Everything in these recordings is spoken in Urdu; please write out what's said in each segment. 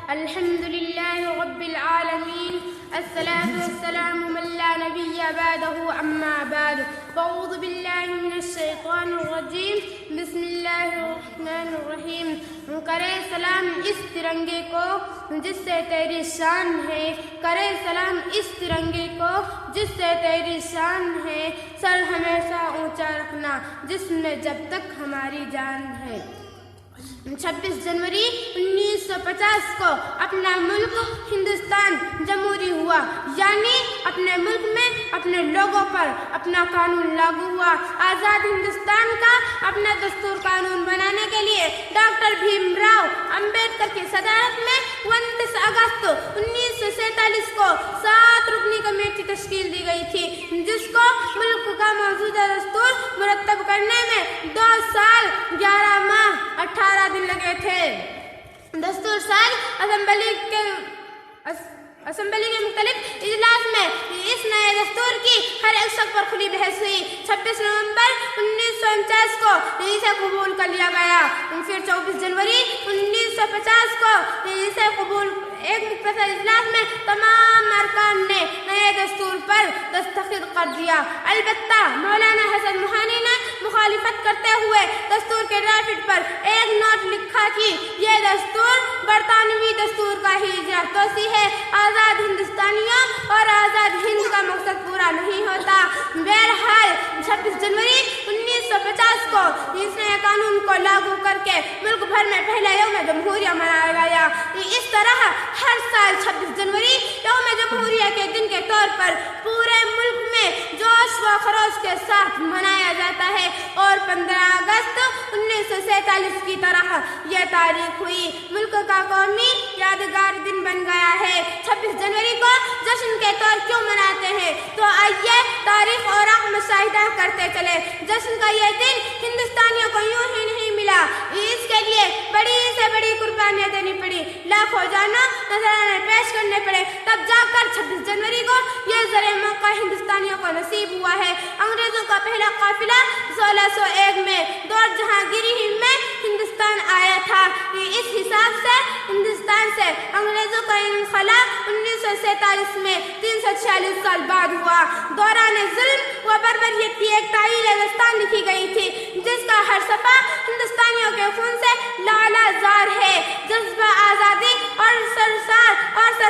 الحمد لله رب العالمين الصلاة والسلام من لا نبي بعده أما بعد فأعوذ بالله من الشیطان الرجیم بسم اللہ الرحمن الرحیم کرے سلام اس ترنگے کو جس سے تیری شان ہے کرے سلام اس ترنگے کو جس سے تیری شان ہے سر ہمیشہ اونچا رکھنا جس میں جب تک ہماری جان ہے 26 جنوری 1950 کو اپنا ملک ہندوستان جمہوری ہوا یعنی اپنے ملک میں اپنے لوگوں پر اپنا قانون لاگو ہوا آزاد ہندوستان کا اپنا دستور قانون بنانے کے لیے ڈاکٹر بھیم راؤ امبیڈکر کی صدارت میں 29 اگست 1947 کو 7 رکنی کمیٹی تشکیل دی گئی تھی جس کو ملک کا موجودہ دستور مرتب کرنے میں 2 سال 11 ماہ 18 دن لگے تھے دستور سال اسمبلی کے مختلف اجلاس میں اس نئے دستور کی ہر ایک شق پر کھلی بحث ہوئی 26 نومبر 1949 کو اسے قبول کر لیا گیا پھر 24 جنوری 1950 کو اسے قبول ایک مختصر اجلاس میں تمام ارکان نے نئے دستور پر دستخط کر دیا البتہ مولانا حسن موہانی نے مخالفت کرتے ہوئے دستور کے ڈرافٹ پر ایک نوٹ لکھا کہ یہ دستور برطانوی دستور کا ہی توسیع ہے آزاد ہندوستانیوں اور آزاد ہند کا مقصد پورا نہیں ہوتا بہرحال 26 جنوری 1950 کو اس نئے قانون کو لاگو کر کے ملک بھر میں پہلا یوم جمہوریہ منایا گیا اس طرح ہر سال 26 جنوری یوم جمہوریہ کے دن کے طور پر پورے ملک میں جوش و خروش کے ساتھ منایا جاتا ہے اور 15 اگست 1947 کی طرح یہ تاریخ ہوئی ملک کا قومی یادگار دن بن گیا ہے 26 جنوری کو جشن کے طور کیوں مناتے ہیں تو آئیے تاریخ اور مشاہدہ کرتے چلے جشن کا یہ دن ہندوستانیوں کو یوں ہی نہیں ملا اس کے لیے بڑی سے بڑی قربانیاں دینی پڑی لاکھوں جانوں نذرانے پیش کرنے پڑے تب جا کر 26 جنوری کو یہ زر موقع ہندوستانیوں کو نصیب ہوا ہے انگریزوں کا پہلا قافلہ 1601 میں دور جہانگیری میں ہندوستان آیا تھا اس حساب سے ہندوستان سے انگریزوں کا انخلا 1947 میں 346 سال بعد ہوا دوران ظلم و بربریت کی ایک تعیل داستان لکھی گئی تھی جس کا ہر صفحہ ہندوستانیوں کے خون سے لالا زار ہے جذبہ آزادی اور سر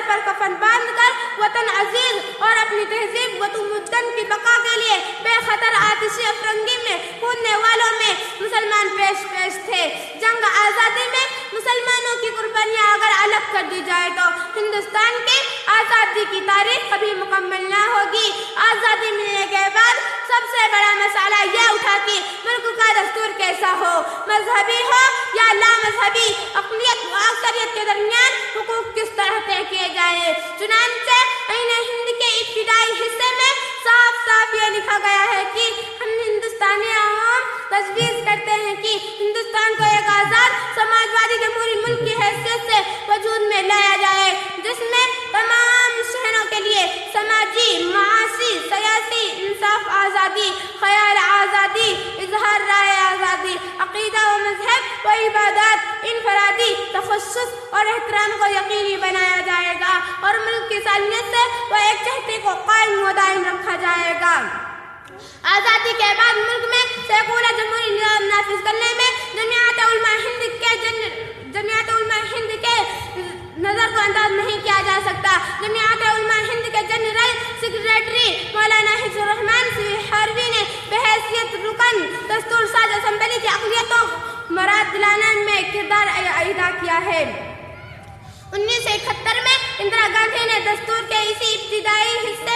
پر کفن باندھ کر وطن عزیز اور اپنی تہذیب و تمدن کی بقا کے لیے بے خطر آتشی افرنگی میں کودنے والوں میں مسلمان پیش تھے جنگ آزادی میں مسلمانوں کی قربانیاں اگر الگ کر دی جائے تو ہندوستان کی آزادی کی تاریخ کبھی مکمل نہ ہوگی آزادی ملنے کے بعد سب سے بڑا مسئلہ یہ اٹھا کہ ملک کا دستور کیسا ہو مذہبی ہو یا لا مذہبی اقلیت و اکثریت کے درمیان حقوق کس طرح طے کیے جائیں چنانچہ آئین ہند کے ابتدائی حصے میں صاف یہ لکھا گیا ہے کہ ہم ہندوستانی عوام تجویز کرتے ہیں کہ ہندوستان کو ایک آزاد سماجوادی جمہوری ملک کی حیثیت سے وجود میں لایا جائے جس میں تمام شہروں کے لیے سماجی معاشی سیاسی انصاف آزادی خیال آزادی اظہار رائے آزادی عقیدہ و مذہب و عبادات انفرادی تخصص اور احترام کو یقینی بنایا جائے گا اور ملک کی سالمیت سے وہ ایک چہتے کو قائم و دائم رکھا جائے گا آزادی کے بعد ملک میں سیکولر جمہوری نظام نافذ کرنے میں جمعیت علماء ہند کے نظر کو انداز نہیں کیا جا سکتا جمعیت علماء ہند کے جنرل سیکریٹری مولانا حفظ الرحمان سہروی نے بحیثیت رکن دستور ساز اسمبلی کی اقلیتوں مراد دلانے میں کردار ادا کیا ہے 1971 میں اندرا گاندھی نے دستور کے اسی ابتدائی حصے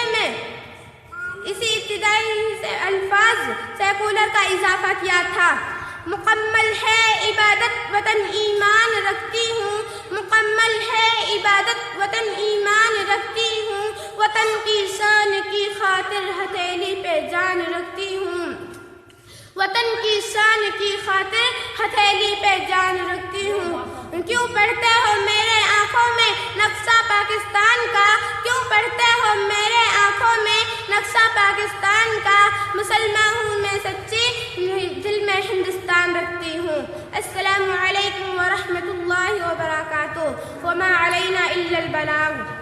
الفاظ سیکولر کا اضافہ کیا تھا مکمل ہے عبادت وطن ایمان رکھتی ہوں مکمل ہے عبادت وطن ایمان رکھتی ہوں وطن کی شان کی خاطر ہتھیلی پہ جان رکھتی ہوں وطن کی شان کی خاطر ہتھیلی پہ جان رکھتی ہوں کیوں پڑھتے ہو میرے آنکھوں میں نقشہ پاکستان کا کیوں پڑھتے ہو میرے آنکھوں میں نقشہ پاکستان کا مسلمان ہوں میں سچی دل میں ہندوستان رکھتی ہوں السلام علیکم ورحمۃ اللہ وبرکاتہ وما علينا إلا البلاغ.